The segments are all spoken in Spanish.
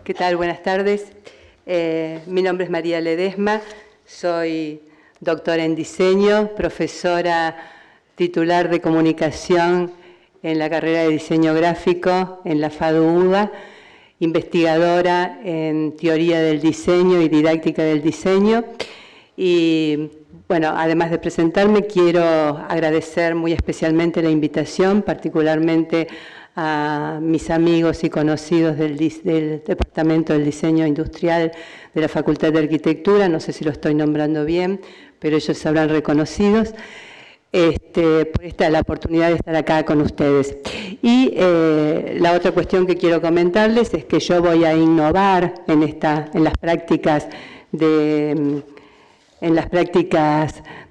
¿Qué tal? Buenas tardes. Mi nombre es María Ledesma, soy doctora en diseño, profesora titular de comunicación en la carrera de diseño gráfico en la FADU-UBA, investigadora en teoría del diseño y didáctica del diseño. Y bueno, además de presentarme, quiero agradecer muy especialmente la invitación, particularmente a mis amigos y conocidos del Departamento del Diseño Industrial de la Facultad de Arquitectura, no sé si lo estoy nombrando bien, pero ellos sabrán reconocidos, por la oportunidad de estar acá con ustedes. Y la otra cuestión que quiero comentarles es que yo voy a innovar en las prácticas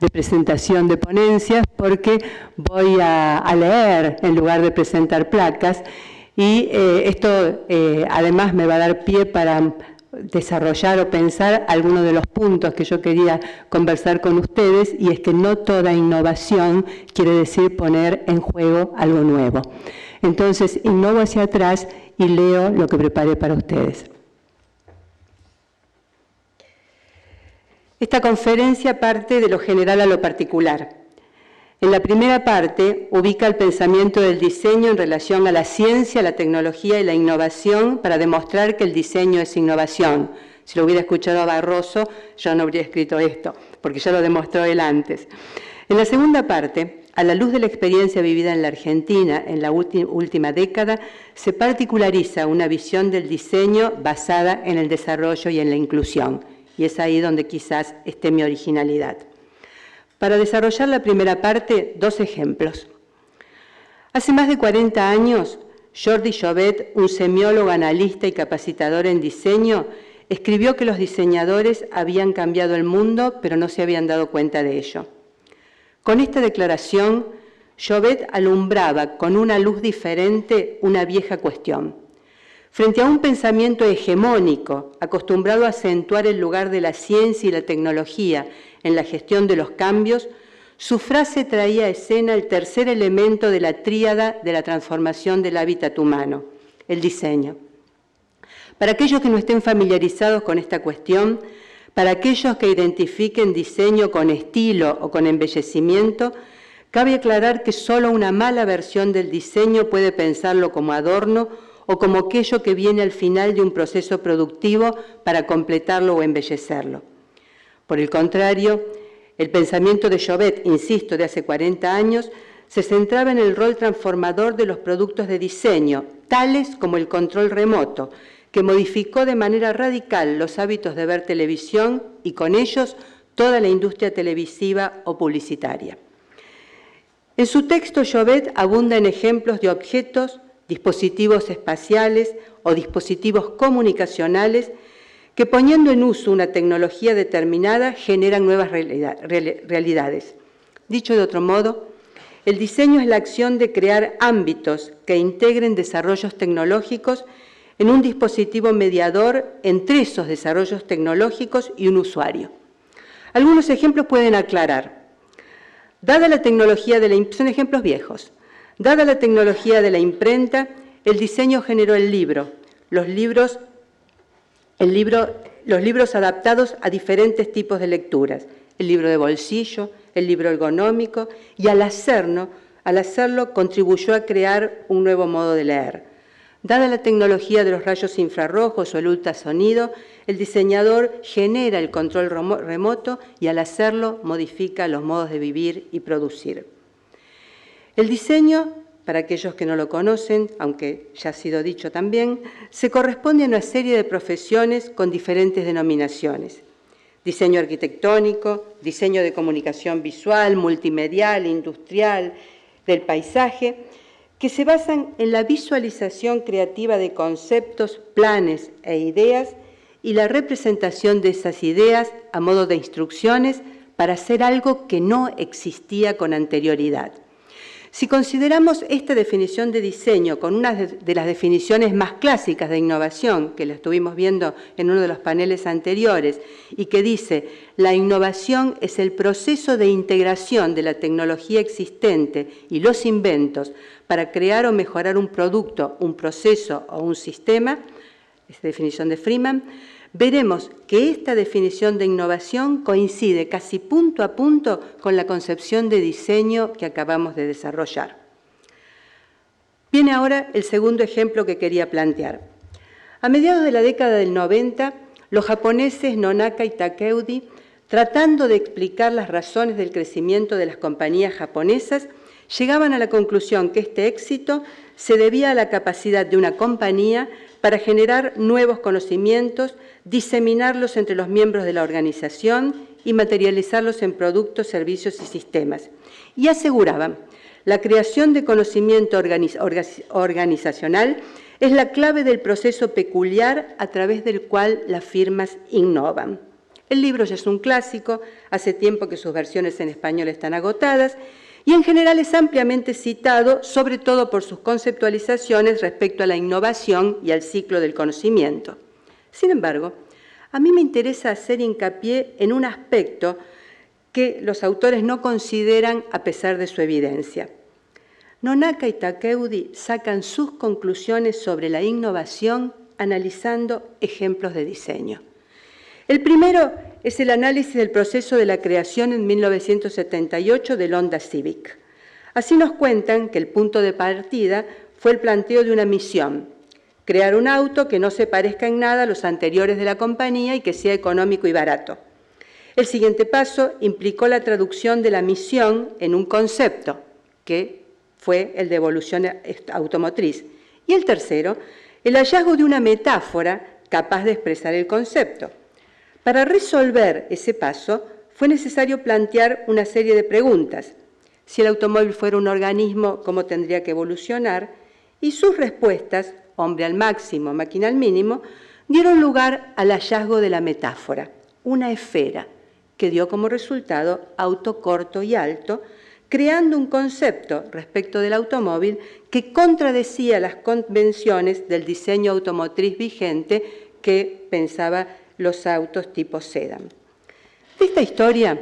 de presentación de ponencias, porque voy a leer en lugar de presentar placas, y esto además me va a dar pie para desarrollar o pensar algunos de los puntos que yo quería conversar con ustedes, y es que no toda innovación quiere decir poner en juego algo nuevo. Entonces, innovo hacia atrás y leo lo que preparé para ustedes. Esta conferencia parte de lo general a lo particular. En la primera parte ubica el pensamiento del diseño en relación a la ciencia, la tecnología y la innovación para demostrar que el diseño es innovación. Si lo hubiera escuchado a Barroso, yo no habría escrito esto, porque ya lo demostró él antes. En la segunda parte, a la luz de la experiencia vivida en la Argentina en la última década, se particulariza una visión del diseño basada en el desarrollo y en la inclusión. Y es ahí donde quizás esté mi originalidad. Para desarrollar la primera parte, dos ejemplos. Hace más de 40 años, Jordi Llobet, un semiólogo, analista y capacitador en diseño, escribió que los diseñadores habían cambiado el mundo, pero no se habían dado cuenta de ello. Con esta declaración, Llobet alumbraba con una luz diferente una vieja cuestión. Frente a un pensamiento hegemónico, acostumbrado a acentuar el lugar de la ciencia y la tecnología en la gestión de los cambios, su frase traía a escena el tercer elemento de la tríada de la transformación del hábitat humano, el diseño. Para aquellos que no estén familiarizados con esta cuestión, para aquellos que identifiquen diseño con estilo o con embellecimiento, cabe aclarar que solo una mala versión del diseño puede pensarlo como adorno o como aquello que viene al final de un proceso productivo para completarlo o embellecerlo. Por el contrario, el pensamiento de Llobet, insisto, de hace 40 años, se centraba en el rol transformador de los productos de diseño, tales como el control remoto, que modificó de manera radical los hábitos de ver televisión y con ellos toda la industria televisiva o publicitaria. En su texto, Llobet abunda en ejemplos de objetos, dispositivos espaciales o dispositivos comunicacionales que, poniendo en uso una tecnología determinada, generan nuevas realidades. Dicho de otro modo, el diseño es la acción de crear ámbitos que integren desarrollos tecnológicos en un dispositivo mediador entre esos desarrollos tecnológicos y un usuario. Algunos ejemplos pueden aclarar. Dada la tecnología son ejemplos viejos. Dada la tecnología de la imprenta, el diseño generó el libro, los libros adaptados a diferentes tipos de lecturas, el libro de bolsillo, el libro ergonómico, y al hacerlo contribuyó a crear un nuevo modo de leer. Dada la tecnología de los rayos infrarrojos o el ultrasonido, el diseñador genera el control remoto y al hacerlo modifica los modos de vivir y producir. El diseño, para aquellos que no lo conocen, aunque ya ha sido dicho también, se corresponde a una serie de profesiones con diferentes denominaciones. Diseño arquitectónico, diseño de comunicación visual, multimedial, industrial, del paisaje, que se basan en la visualización creativa de conceptos, planes e ideas y la representación de esas ideas a modo de instrucciones para hacer algo que no existía con anterioridad. Si consideramos esta definición de diseño con una de las definiciones más clásicas de innovación, que la estuvimos viendo en uno de los paneles anteriores, y que dice, la innovación es el proceso de integración de la tecnología existente y los inventos para crear o mejorar un producto, un proceso o un sistema, es definición de Freeman, veremos que esta definición de innovación coincide casi punto a punto con la concepción de diseño que acabamos de desarrollar. Viene ahora el segundo ejemplo que quería plantear. A mediados de la década del 90, los japoneses Nonaka y Takeuchi, tratando de explicar las razones del crecimiento de las compañías japonesas, llegaban a la conclusión que este éxito se debía a la capacidad de una compañía para generar nuevos conocimientos, diseminarlos entre los miembros de la organización y materializarlos en productos, servicios y sistemas. Y aseguraban, la creación de conocimiento organizacional es la clave del proceso peculiar a través del cual las firmas innovan. El libro ya es un clásico, hace tiempo que sus versiones en español están agotadas, y en general es ampliamente citado, sobre todo por sus conceptualizaciones respecto a la innovación y al ciclo del conocimiento. Sin embargo, a mí me interesa hacer hincapié en un aspecto que los autores no consideran a pesar de su evidencia. Nonaka y Takeuchi sacan sus conclusiones sobre la innovación analizando ejemplos de diseño. El primero es el análisis del proceso de la creación en 1978 del Honda Civic. Así nos cuentan que el punto de partida fue el planteo de una misión, crear un auto que no se parezca en nada a los anteriores de la compañía y que sea económico y barato. El siguiente paso implicó la traducción de la misión en un concepto, que fue el de evolución automotriz. Y el tercero, el hallazgo de una metáfora capaz de expresar el concepto. Para resolver ese paso, fue necesario plantear una serie de preguntas. Si el automóvil fuera un organismo, ¿cómo tendría que evolucionar? Y sus respuestas, hombre al máximo, máquina al mínimo, dieron lugar al hallazgo de la metáfora, una esfera, que dio como resultado auto corto y alto, creando un concepto respecto del automóvil que contradecía las convenciones del diseño automotriz vigente que pensaba los autos tipo sedán. De esta historia,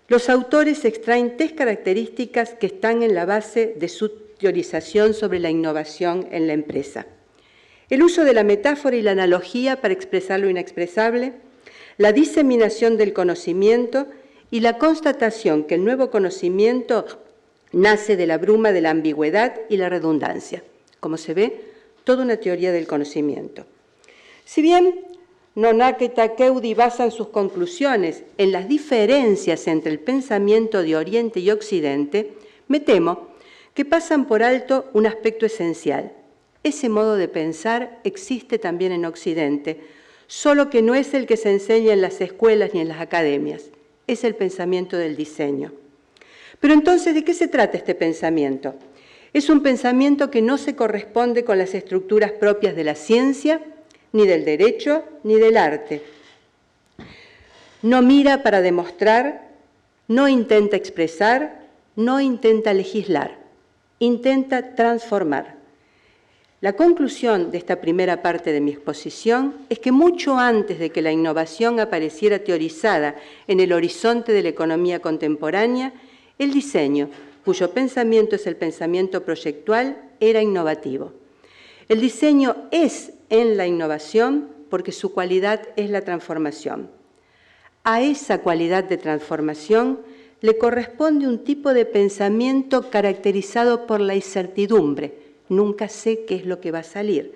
los autores extraen 3 características que están en la base de su teorización sobre la innovación en la empresa. El uso de la metáfora y la analogía para expresar lo inexpresable, la diseminación del conocimiento y la constatación que el nuevo conocimiento nace de la bruma de la ambigüedad y la redundancia. Como se ve, toda una teoría del conocimiento. Si bien Nonaka y Takeuchi basan sus conclusiones en las diferencias entre el pensamiento de Oriente y Occidente, me temo que pasan por alto un aspecto esencial. Ese modo de pensar existe también en Occidente, solo que no es el que se enseña en las escuelas ni en las academias, es el pensamiento del diseño. Pero entonces, ¿de qué se trata este pensamiento? Es un pensamiento que no se corresponde con las estructuras propias de la ciencia, ni del derecho, ni del arte. No mira para demostrar, no intenta expresar, no intenta legislar, intenta transformar. La conclusión de esta primera parte de mi exposición es que mucho antes de que la innovación apareciera teorizada en el horizonte de la economía contemporánea, el diseño, cuyo pensamiento es el pensamiento proyectual, era innovativo. El diseño es en la innovación porque su cualidad es la transformación. A esa cualidad de transformación le corresponde un tipo de pensamiento caracterizado por la incertidumbre. Nunca sé qué es lo que va a salir.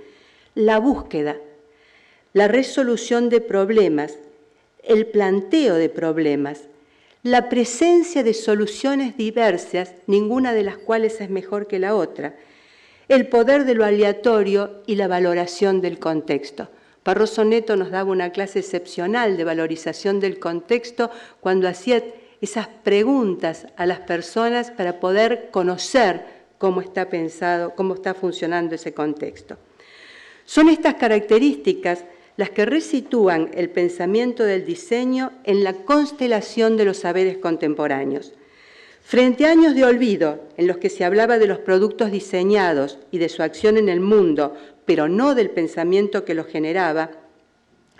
La búsqueda, la resolución de problemas, el planteo de problemas, la presencia de soluciones diversas, ninguna de las cuales es mejor que la otra, el poder de lo aleatorio y la valoración del contexto. Barroso Neto nos daba una clase excepcional de valorización del contexto cuando hacía esas preguntas a las personas para poder conocer cómo está pensado, cómo está funcionando ese contexto. Son estas características las que resitúan el pensamiento del diseño en la constelación de los saberes contemporáneos. Frente a años de olvido en los que se hablaba de los productos diseñados y de su acción en el mundo, pero no del pensamiento que los generaba,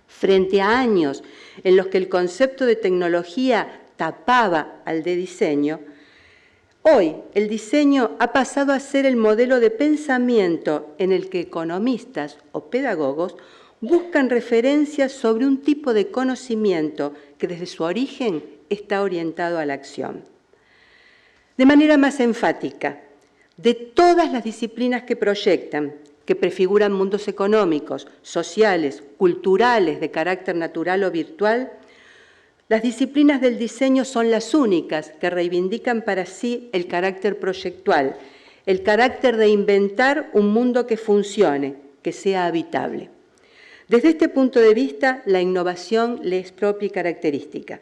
frente a años en los que el concepto de tecnología tapaba al de diseño, hoy el diseño ha pasado a ser el modelo de pensamiento en el que economistas o pedagogos buscan referencias sobre un tipo de conocimiento que desde su origen está orientado a la acción. De manera más enfática, de todas las disciplinas que proyectan, que prefiguran mundos económicos, sociales, culturales de carácter natural o virtual, las disciplinas del diseño son las únicas que reivindican para sí el carácter proyectual, el carácter de inventar un mundo que funcione, que sea habitable. Desde este punto de vista, la innovación le es propia y característica.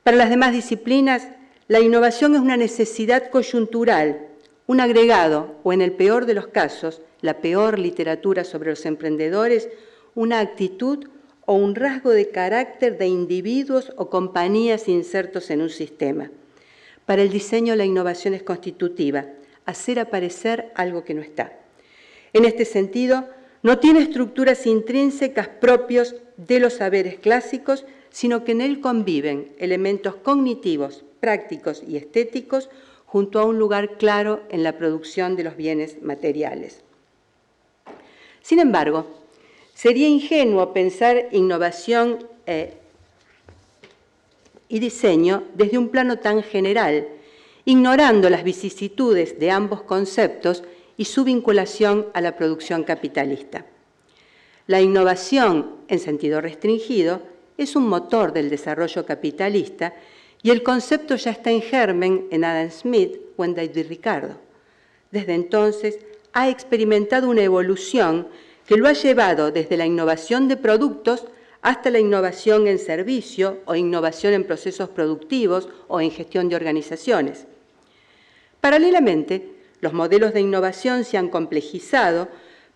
Para las demás disciplinas, la innovación es una necesidad coyuntural, un agregado o, en el peor de los casos, la peor literatura sobre los emprendedores, una actitud o un rasgo de carácter de individuos o compañías insertos en un sistema. Para el diseño, la innovación es constitutiva, hacer aparecer algo que no está. En este sentido, no tiene estructuras intrínsecas propios de los saberes clásicos, sino que en él conviven elementos cognitivos, prácticos y estéticos junto a un lugar claro en la producción de los bienes materiales. Sin embargo, sería ingenuo pensar innovación y diseño desde un plano tan general, ignorando las vicisitudes de ambos conceptos y su vinculación a la producción capitalista. La innovación, en sentido restringido, es un motor del desarrollo capitalista y el concepto ya está en germen en Adam Smith o en David Ricardo. Desde entonces ha experimentado una evolución que lo ha llevado desde la innovación de productos hasta la innovación en servicio o innovación en procesos productivos o en gestión de organizaciones. Paralelamente, los modelos de innovación se han complejizado,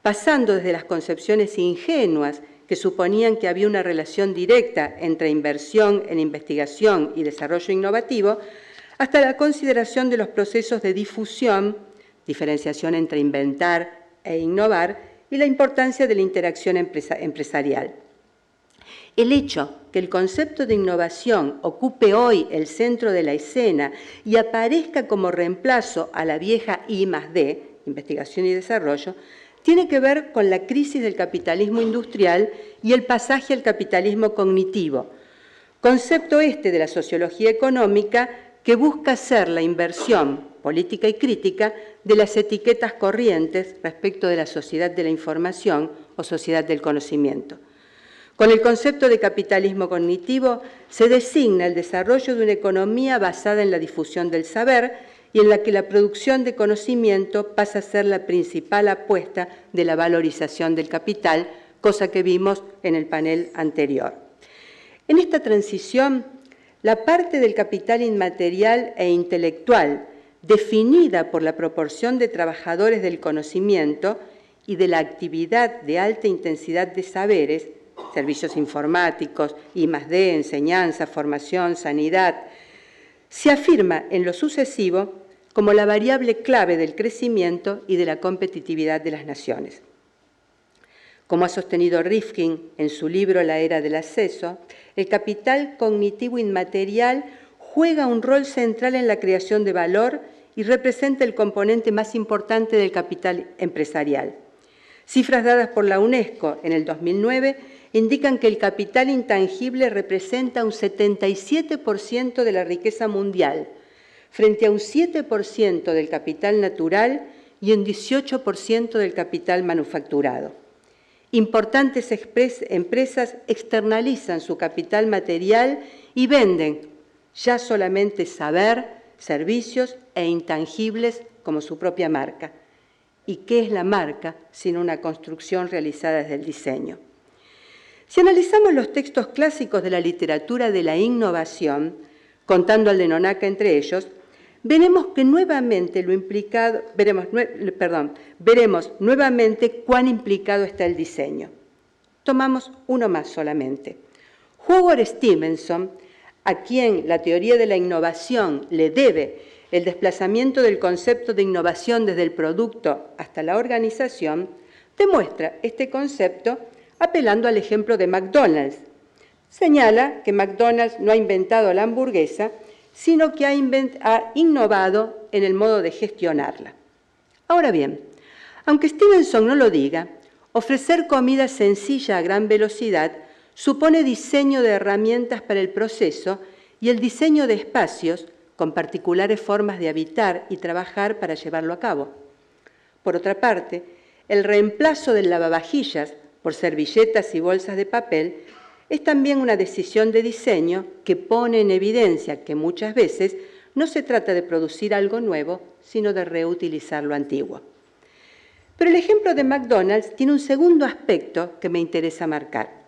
pasando desde las concepciones ingenuas que suponían que había una relación directa entre inversión en investigación y desarrollo innovativo, hasta la consideración de los procesos de difusión, diferenciación entre inventar e innovar, y la importancia de la interacción empresarial. El hecho que el concepto de innovación ocupe hoy el centro de la escena y aparezca como reemplazo a la vieja I+D, investigación y desarrollo, tiene que ver con la crisis del capitalismo industrial y el pasaje al capitalismo cognitivo, concepto este de la sociología económica que busca hacer la inversión política y crítica de las etiquetas corrientes respecto de la sociedad de la información o sociedad del conocimiento. Con el concepto de capitalismo cognitivo se designa el desarrollo de una economía basada en la difusión del saber y en la que la producción de conocimiento pasa a ser la principal apuesta de la valorización del capital, cosa que vimos en el panel anterior. En esta transición, la parte del capital inmaterial e intelectual, definida por la proporción de trabajadores del conocimiento y de la actividad de alta intensidad de saberes, servicios informáticos, I+D, enseñanza, formación, sanidad, se afirma en lo sucesivo como la variable clave del crecimiento y de la competitividad de las naciones. Como ha sostenido Rifkin en su libro La era del acceso, el capital cognitivo inmaterial juega un rol central en la creación de valor y representa el componente más importante del capital empresarial. Cifras dadas por la UNESCO en el 2009 indican que el capital intangible representa un 77% de la riqueza mundial, frente a un 7% del capital natural y un 18% del capital manufacturado. Importantes empresas externalizan su capital material y venden ya solamente saber, servicios e intangibles como su propia marca. ¿Y qué es la marca sino una construcción realizada desde el diseño? Si analizamos los textos clásicos de la literatura de la innovación, contando al de Nonaka entre ellos, veremos nuevamente cuán implicado está el diseño. Tomamos uno más solamente. Howard Stevenson a quien la teoría de la innovación le debe el desplazamiento del concepto de innovación desde el producto hasta la organización, demuestra este concepto apelando al ejemplo de McDonald's. Señala que McDonald's no ha inventado la hamburguesa, sino que ha innovado en el modo de gestionarla. Ahora bien, aunque Stevenson no lo diga, ofrecer comida sencilla a gran velocidad supone diseño de herramientas para el proceso y el diseño de espacios con particulares formas de habitar y trabajar para llevarlo a cabo. Por otra parte, el reemplazo del lavavajillas por servilletas y bolsas de papel es también una decisión de diseño que pone en evidencia que muchas veces no se trata de producir algo nuevo, sino de reutilizar lo antiguo. Pero el ejemplo de McDonald's tiene un segundo aspecto que me interesa marcar.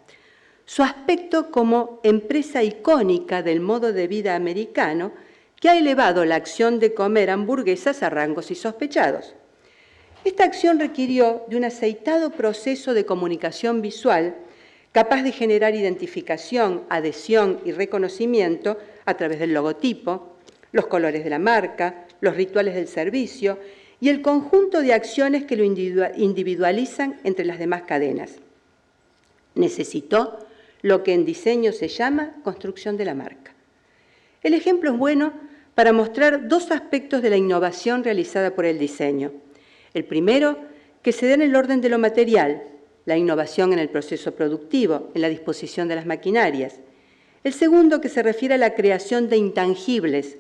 Su aspecto como empresa icónica del modo de vida americano que ha elevado la acción de comer hamburguesas a rangos insospechados. Esta acción requirió de un aceitado proceso de comunicación visual capaz de generar identificación, adhesión y reconocimiento a través del logotipo, los colores de la marca, los rituales del servicio y el conjunto de acciones que lo individualizan entre las demás cadenas. Necesitó lo que en diseño se llama construcción de la marca. El ejemplo es bueno para mostrar dos aspectos de la innovación realizada por el diseño. El primero, que se da en el orden de lo material, la innovación en el proceso productivo, en la disposición de las maquinarias. El segundo, que se refiere a la creación de intangibles,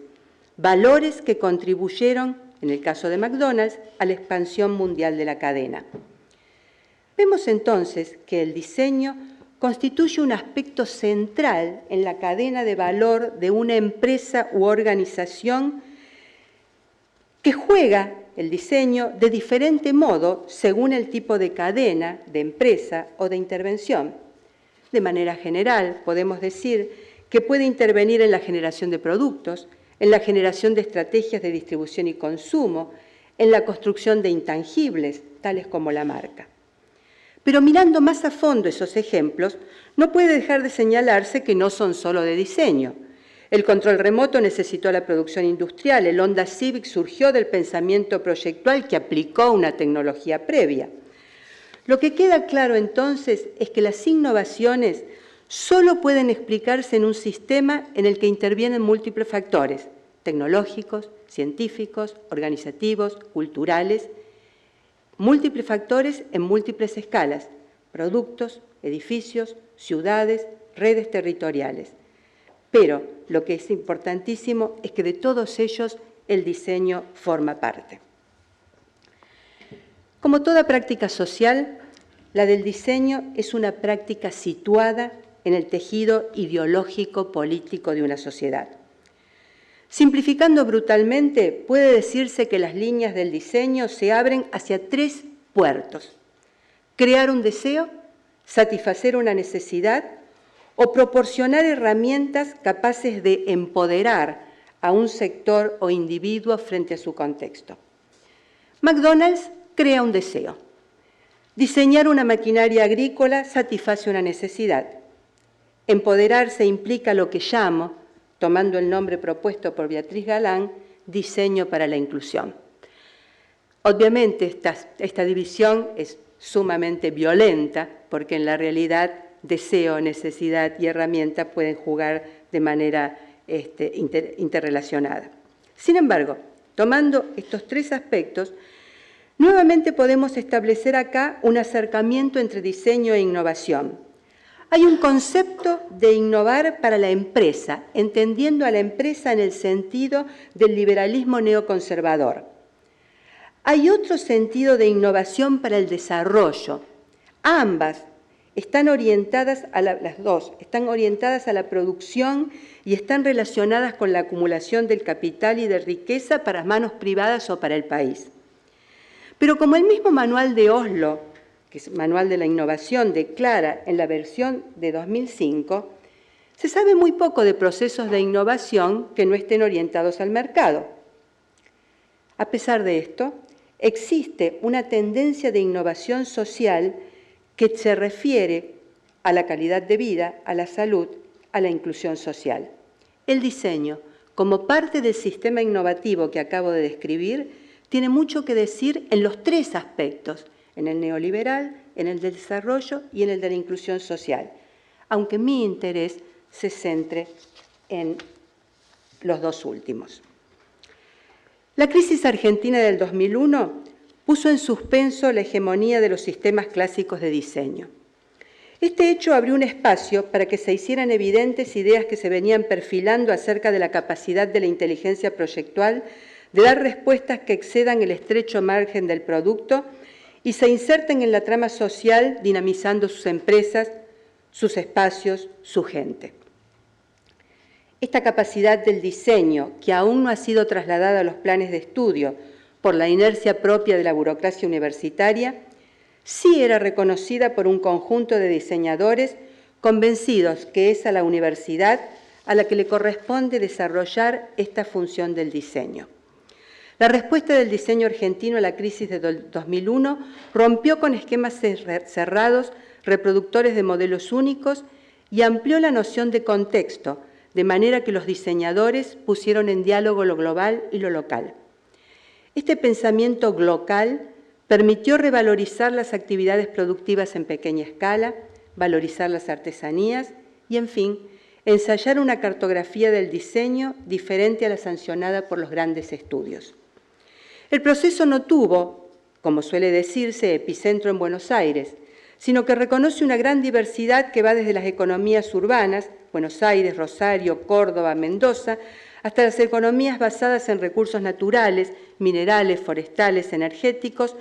valores que contribuyeron, en el caso de McDonald's, a la expansión mundial de la cadena. Vemos entonces que el diseño constituye un aspecto central en la cadena de valor de una empresa u organización que juega el diseño de diferente modo según el tipo de cadena, de empresa o de intervención. De manera general, podemos decir que puede intervenir en la generación de productos, en la generación de estrategias de distribución y consumo, en la construcción de intangibles, tales como la marca. Pero mirando más a fondo esos ejemplos, no puede dejar de señalarse que no son solo de diseño. El control remoto necesitó la producción industrial, el Honda Civic surgió del pensamiento proyectual que aplicó una tecnología previa. Lo que queda claro entonces es que las innovaciones solo pueden explicarse en un sistema en el que intervienen múltiples factores, tecnológicos, científicos, organizativos, culturales, múltiples factores en múltiples escalas, productos, edificios, ciudades, redes territoriales. Pero lo que es importantísimo es que de todos ellos el diseño forma parte. Como toda práctica social, la del diseño es una práctica situada en el tejido ideológico político de una sociedad. Simplificando brutalmente, puede decirse que las líneas del diseño se abren hacia tres puertos: crear un deseo, satisfacer una necesidad o proporcionar herramientas capaces de empoderar a un sector o individuo frente a su contexto. McDonald's crea un deseo. Diseñar una maquinaria agrícola satisface una necesidad. Empoderarse implica lo que llamo, tomando el nombre propuesto por Beatriz Galán, diseño para la inclusión. Obviamente esta división es sumamente violenta porque en la realidad deseo, necesidad y herramienta pueden jugar de manera interrelacionada. Sin embargo, tomando estos tres aspectos, nuevamente podemos establecer acá un acercamiento entre diseño e innovación. Hay un concepto de innovar para la empresa, entendiendo a la empresa en el sentido del liberalismo neoconservador. Hay otro sentido de innovación para el desarrollo. Ambas están orientadas las dos están orientadas a la producción y están relacionadas con la acumulación del capital y de riqueza para manos privadas o para el país. Pero como el mismo manual de Oslo, que es el manual de la innovación, declara en la versión de 2005, se sabe muy poco de procesos de innovación que no estén orientados al mercado. A pesar de esto, existe una tendencia de innovación social que se refiere a la calidad de vida, a la salud, a la inclusión social. El diseño, como parte del sistema innovativo que acabo de describir, tiene mucho que decir en los tres aspectos, en el neoliberal, en el del desarrollo y en el de la inclusión social, aunque mi interés se centre en los dos últimos. La crisis argentina del 2001 puso en suspenso la hegemonía de los sistemas clásicos de diseño. Este hecho abrió un espacio para que se hicieran evidentes ideas que se venían perfilando acerca de la capacidad de la inteligencia proyectual de dar respuestas que excedan el estrecho margen del producto y se inserten en la trama social dinamizando sus empresas, sus espacios, su gente. Esta capacidad del diseño, que aún no ha sido trasladada a los planes de estudio por la inercia propia de la burocracia universitaria, sí era reconocida por un conjunto de diseñadores convencidos que es a la universidad a la que le corresponde desarrollar esta función del diseño. La respuesta del diseño argentino a la crisis de 2001 rompió con esquemas cerrados, reproductores de modelos únicos y amplió la noción de contexto, de manera que los diseñadores pusieron en diálogo lo global y lo local. Este pensamiento glocal permitió revalorizar las actividades productivas en pequeña escala, valorizar las artesanías y, en fin, ensayar una cartografía del diseño diferente a la sancionada por los grandes estudios. El proceso no tuvo, como suele decirse, epicentro en Buenos Aires, sino que reconoce una gran diversidad que va desde las economías urbanas, Buenos Aires, Rosario, Córdoba, Mendoza, hasta las economías basadas en recursos naturales, minerales, forestales, energéticos,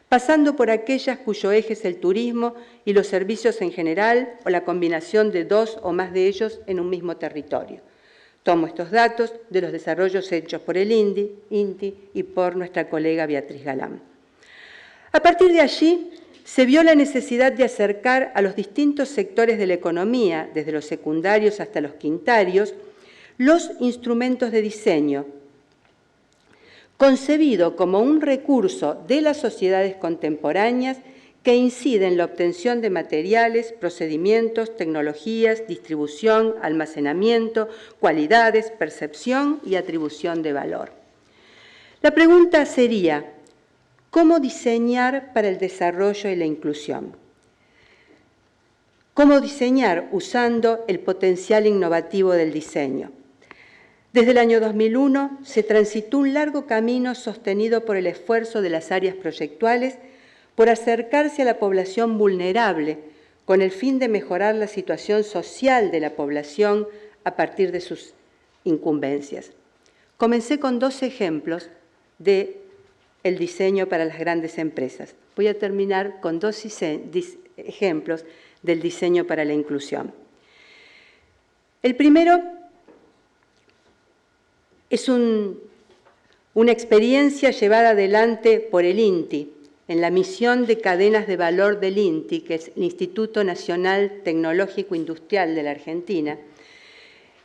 pasando por aquellas cuyo eje es el turismo y los servicios en general o la combinación de dos o más de ellos en un mismo territorio. Tomo estos datos de los desarrollos hechos por el INTI y por nuestra colega Beatriz Galán. A partir de allí, se vio la necesidad de acercar a los distintos sectores de la economía, desde los secundarios hasta los quintarios, los instrumentos de diseño, concebido como un recurso de las sociedades contemporáneas que incide en la obtención de materiales, procedimientos, tecnologías, distribución, almacenamiento, cualidades, percepción y atribución de valor. La pregunta sería, ¿cómo diseñar para el desarrollo y la inclusión? ¿Cómo diseñar usando el potencial innovativo del diseño? Desde el año 2001 se transitó un largo camino sostenido por el esfuerzo de las áreas proyectuales por acercarse a la población vulnerable con el fin de mejorar la situación social de la población a partir de sus incumbencias. Comencé con dos ejemplos del diseño para las grandes empresas. Voy a terminar con dos ejemplos del diseño para la inclusión. El primero es una experiencia llevada adelante por el INTI, en la misión de cadenas de valor del INTI, que es el Instituto Nacional Tecnológico Industrial de la Argentina,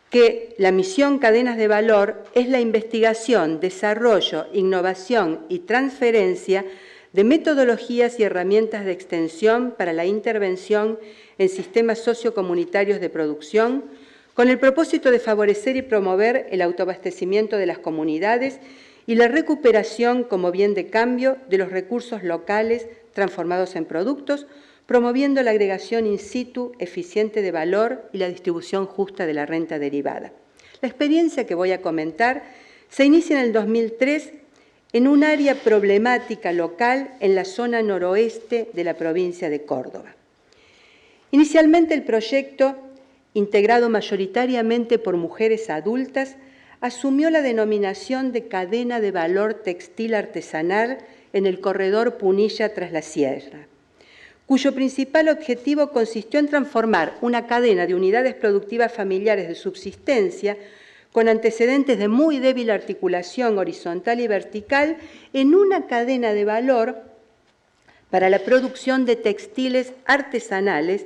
que la misión Cadenas de Valor es la investigación, desarrollo, innovación y transferencia de metodologías y herramientas de extensión para la intervención en sistemas sociocomunitarios de producción, con el propósito de favorecer y promover el autoabastecimiento de las comunidades y la recuperación como bien de cambio de los recursos locales transformados en productos, promoviendo la agregación in situ eficiente de valor y la distribución justa de la renta derivada. La experiencia que voy a comentar se inicia en el 2003 en un área problemática local en la zona noroeste de la provincia de Córdoba. Inicialmente el proyecto, integrado mayoritariamente por mujeres adultas, asumió la denominación de cadena de valor textil artesanal en el corredor Punilla tras la Sierra, cuyo principal objetivo consistió en transformar una cadena de unidades productivas familiares de subsistencia con antecedentes de muy débil articulación horizontal y vertical en una cadena de valor para la producción de textiles artesanales,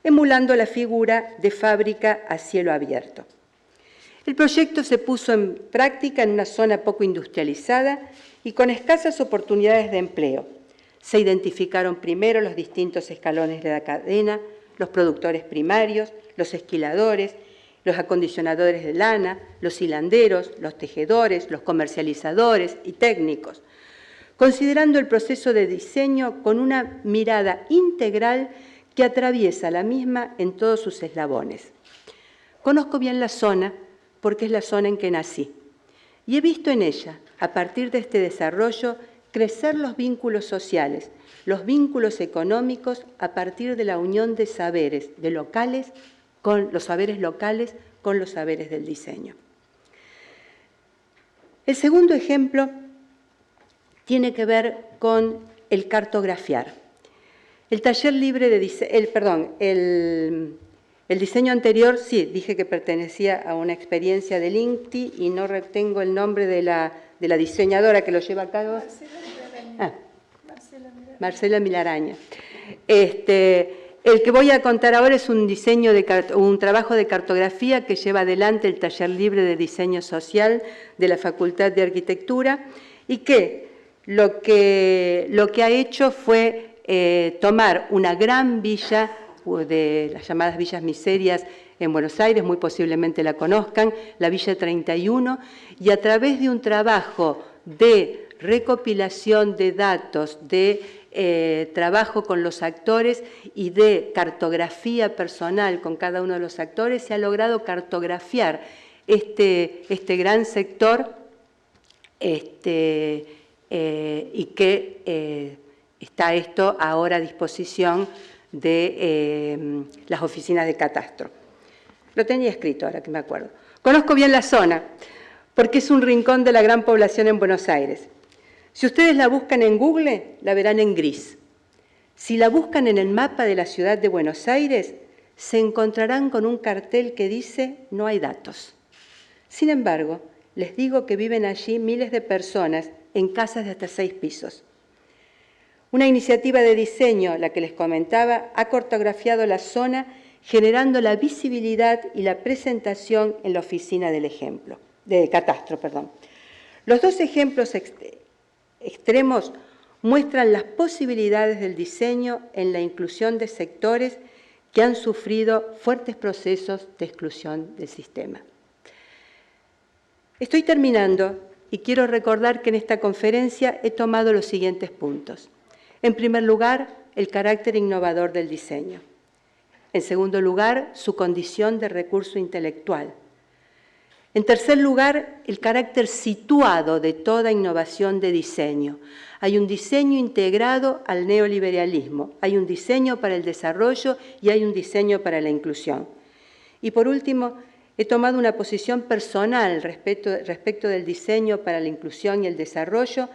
emulando la figura de fábrica a cielo abierto. El proyecto se puso en práctica en una zona poco industrializada y con escasas oportunidades de empleo. Se identificaron primero los distintos escalones de la cadena, los productores primarios, los esquiladores los acondicionadores de lana, los hilanderos, los tejedores, los comercializadores y técnicos, considerando el proceso de diseño con una mirada integral que atraviesa la misma en todos sus eslabones. Conozco bien la zona porque es la zona en que nací y he visto en ella, a partir de este desarrollo, crecer los vínculos sociales, los vínculos económicos a partir de la unión de saberes locales con los saberes locales con los saberes del diseño. El segundo ejemplo tiene que ver con el cartografiar. El taller libre de diseño, el diseño anterior, sí, dije que pertenecía a una experiencia del INCTI y no retengo el nombre de la diseñadora que lo lleva a cabo. Marcela Milaraña. El que voy a contar ahora es un trabajo de cartografía que lleva adelante el taller libre de diseño social de la Facultad de Arquitectura y que lo que ha hecho fue tomar una gran villa de las llamadas villas miserias en Buenos Aires, muy posiblemente la conozcan, la Villa 31, y a través de un trabajo de recopilación de datos, de trabajo con los actores y de cartografía personal con cada uno de los actores, se ha logrado cartografiar este gran sector y que está esto ahora a disposición de las oficinas de catastro. Lo tenía escrito ahora que me acuerdo. Conozco bien la zona porque es un rincón de la gran población en Buenos Aires. Si ustedes la buscan en Google, la verán en gris. Si la buscan en el mapa de la ciudad de Buenos Aires, se encontrarán con un cartel que dice «No hay datos». Sin embargo, les digo que viven allí miles de personas en casas de hasta 6 pisos. Una iniciativa de diseño, la que les comentaba, ha cartografiado la zona generando la visibilidad y la presentación en la oficina de catastro. Los dos ejemplos extremos muestran las posibilidades del diseño en la inclusión de sectores que han sufrido fuertes procesos de exclusión del sistema. Estoy terminando y quiero recordar que en esta conferencia he tomado los siguientes puntos. En primer lugar, el carácter innovador del diseño. En segundo lugar, su condición de recurso intelectual. En tercer lugar, el carácter situado de toda innovación de diseño. Hay un diseño integrado al neoliberalismo, hay un diseño para el desarrollo y hay un diseño para la inclusión. Y por último, he tomado una posición personal respecto del diseño para la inclusión y el desarrollo,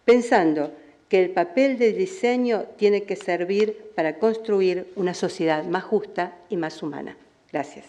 pensando que el papel del diseño tiene que servir para construir una sociedad más justa y más humana. Gracias.